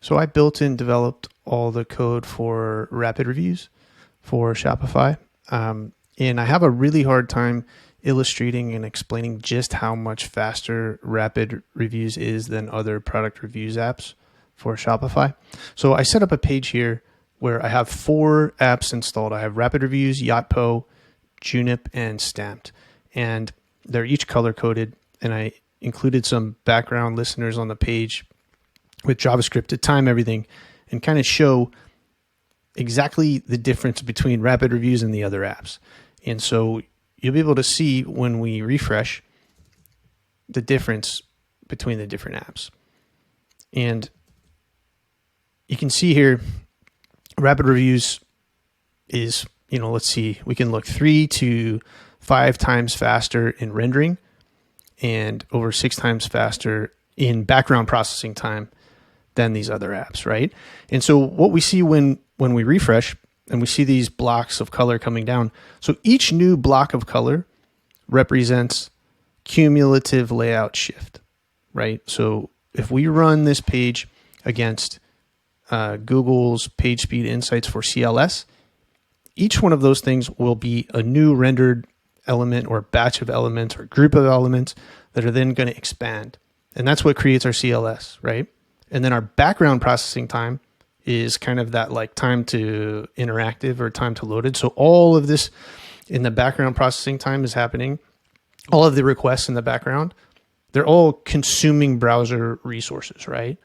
So I built and developed all the code for rapid reviews for Shopify. And I have a really hard time illustrating and explaining just how much faster rapid reviews is than other product reviews apps for Shopify. So I set up a page here where I have 4 apps installed. I have rapid reviews, Yotpo, Junip, and Stamped. And they're each color coded. And I included some background listeners on the page with JavaScript to time everything and kind of show exactly the difference between rapid reviews and the other apps. And so you'll be able to see when we refresh the difference between the different apps. And you can see here, rapid reviews is, let's see, we can look 3 to 5 times faster in rendering and over 6 times faster in background processing time than these other apps, right? And so what we see when we refresh and we see these blocks of color coming down, so each new block of color represents cumulative layout shift, right? So if we run this page against Google's PageSpeed Insights for CLS, each one of those things will be a new rendered element or batch of elements or group of elements that are then going to expand. And that's what creates our CLS, right? And then our background processing time is kind of that like time to interactive or time to loaded. So all of this in the background processing time is happening. All of the requests in the background, they're all consuming browser resources, right?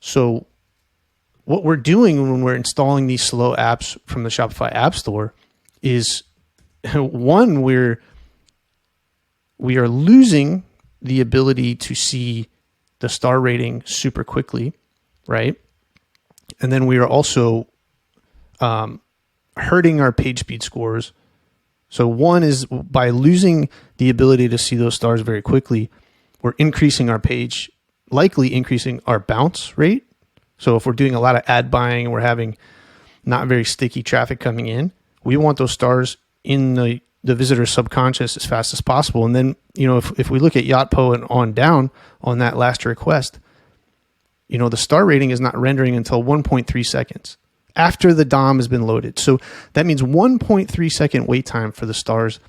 So what we're doing when we're installing these slow apps from the Shopify App Store is, one, we are losing the ability to see the star rating super quickly, right? And then we are also hurting our page speed scores. So one is by losing the ability to see those stars very quickly, we're increasing our page, likely increasing our bounce rate. So if we're doing a lot of ad buying and we're having not very sticky traffic coming in, we want those stars in the visitor's subconscious as fast as possible. And then, if we look at Yotpo and on down on that last request, the star rating is not rendering until 1.3 seconds after the DOM has been loaded. So that means 1.3 second wait time for the stars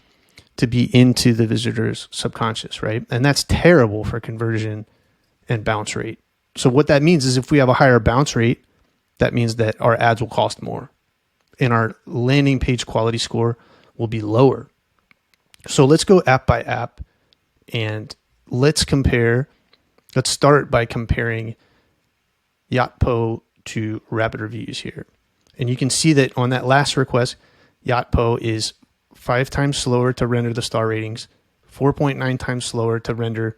to be into the visitor's subconscious, right? And that's terrible for conversion and bounce rate. So what that means is if we have a higher bounce rate, that means that our ads will cost more and our landing page quality score will be lower. So let's go app by app and let's start by comparing Yotpo to rapid reviews here. And you can see that on that last request, Yotpo is 5 times slower to render the star ratings, 4.9 times slower to render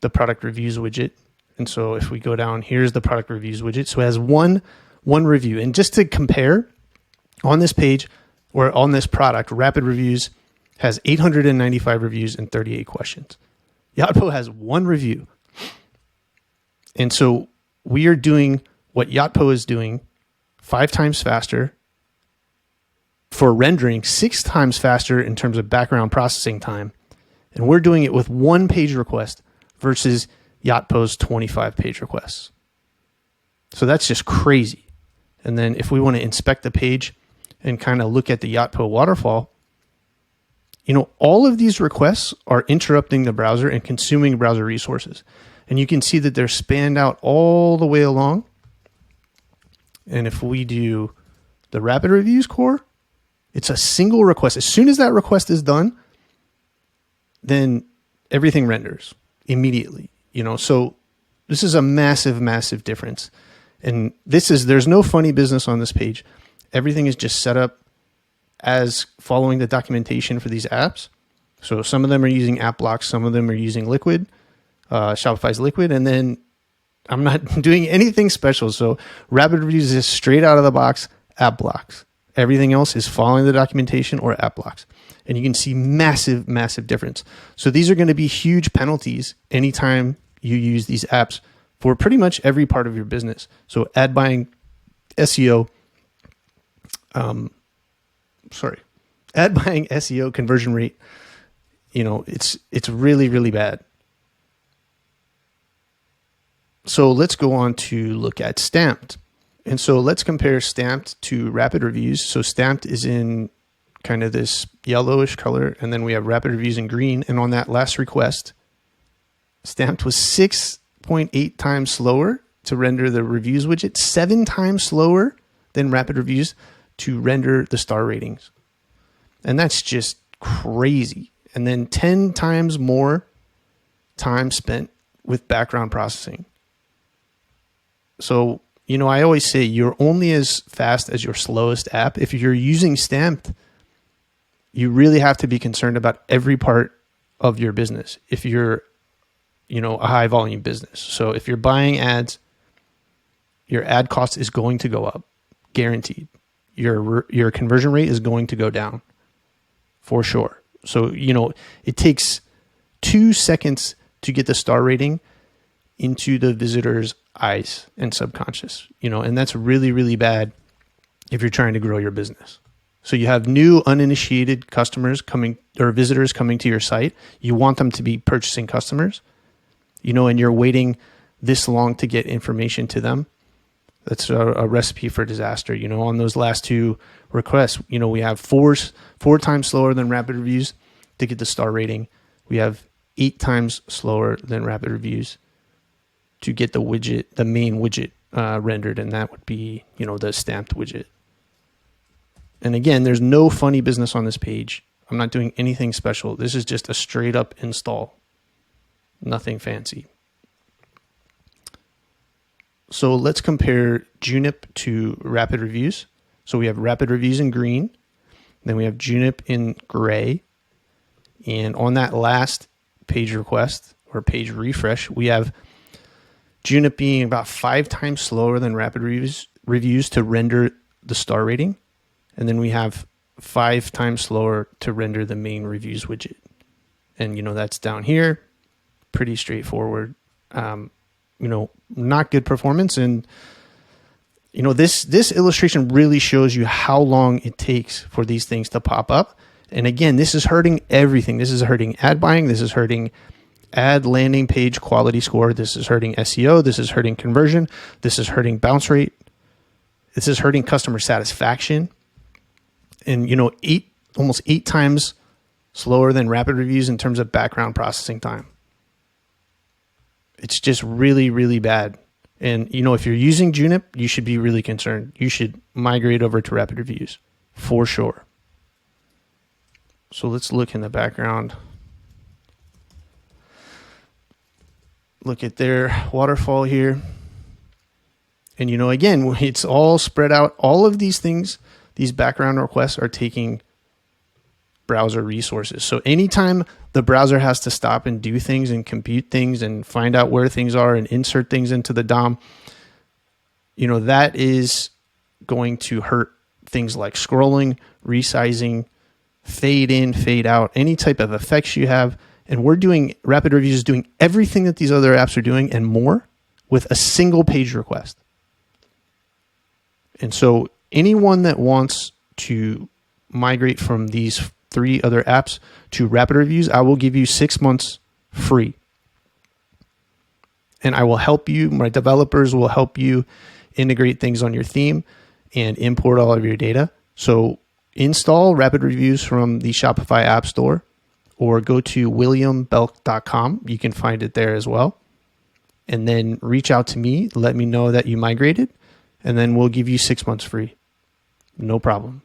the product reviews widget. And so if we go down, here's the product reviews widget. So it has one review. And just to compare, on this page or on this product, rapid reviews has 895 reviews and 38 questions. Yotpo has 1 review. And so we are doing what Yotpo is doing 5 times faster for rendering, 6 times faster in terms of background processing time. And we're doing it with 1 page request versus Yotpo's 25 page requests. So that's just crazy. And then if we want to inspect the page and kind of look at the Yotpo waterfall, all of these requests are interrupting the browser and consuming browser resources. And you can see that they're spanned out all the way along. And if we do the rapid reviews core, it's a single request. As soon as that request is done, then everything renders immediately. So this is a massive, massive difference. And there's no funny business on this page. Everything is just set up as following the documentation for these apps. So some of them are using app blocks, some of them are using Liquid, Shopify's Liquid, and then I'm not doing anything special. So rapid reviews is straight out of the box, app blocks. Everything else is following the documentation or app blocks. And you can see massive, massive difference. So these are going to be huge penalties anytime you use these apps for pretty much every part of your business. So ad buying, SEO, ad buying, SEO, conversion rate, it's really, really bad. So let's go on to look at Stamped. And so let's compare Stamped to Rapid Reviews. So Stamped is in kind of this yellowish color, and then we have Rapid Reviews in green. And on that last request, Stamped was 6.8 times slower to render the reviews widget, 7 times slower than Rapid Reviews to render the star ratings. And that's just crazy. And then 10 times more time spent with background processing. So, I always say you're only as fast as your slowest app. If you're using Stamped, you really have to be concerned about every part of your business. If you're, a high volume business. So if you're buying ads, your ad cost is going to go up, guaranteed. Your conversion rate is going to go down for sure. So, it takes 2 seconds to get the star rating into the visitor's eyes and subconscious, and that's really, really bad if you're trying to grow your business. So you have new uninitiated customers coming or visitors coming to your site. You want them to be purchasing customers, and you're waiting this long to get information to them. That's a recipe for disaster. On those last 2 requests, we have four times slower than Rapid Reviews to get the star rating. We have 8 times slower than Rapid Reviews to get the widget, the main widget rendered, and that would be, the Stamped widget. And again, there's no funny business on this page. I'm not doing anything special. This is just a straight up install. Nothing fancy. So let's compare Junip to Rapid Reviews. So we have Rapid Reviews in green. Then we have Junip in gray. And on that last page request or page refresh, we have Junip being about 5 times slower than Rapid Reviews to render the star rating. And then we have 5 times slower to render the main reviews widget. And, that's down here. Pretty straightforward. Not good performance. And, this illustration really shows you how long it takes for these things to pop up. And again, this is hurting everything. This is hurting ad buying. This is hurting ad landing page quality score. This is hurting SEO. This is hurting conversion. This is hurting bounce rate. This is hurting customer satisfaction. And, almost 8 times slower than Rapid Reviews in terms of background processing time. It's just really, really bad. And, if you're using Junip, you should be really concerned. You should migrate over to Rapid Reviews for sure. So let's look in the background. Look at their waterfall here. And, again, it's all spread out. All of these things, these background requests are taking browser resources. So anytime the browser has to stop and do things and compute things and find out where things are and insert things into the DOM, that is going to hurt things like scrolling, resizing, fade in, fade out, any type of effects you have. And Rapid Reviews is doing everything that these other apps are doing and more with a single page request. And so anyone that wants to migrate from these 3 other apps to Rapid Reviews, I will give you 6 months free. And I will help you. My developers will help you integrate things on your theme and import all of your data. So install Rapid Reviews from the Shopify App Store or go to williambelk.com. You can find it there as well. And then reach out to me. Let me know that you migrated. And then we'll give you 6 months free. No problem.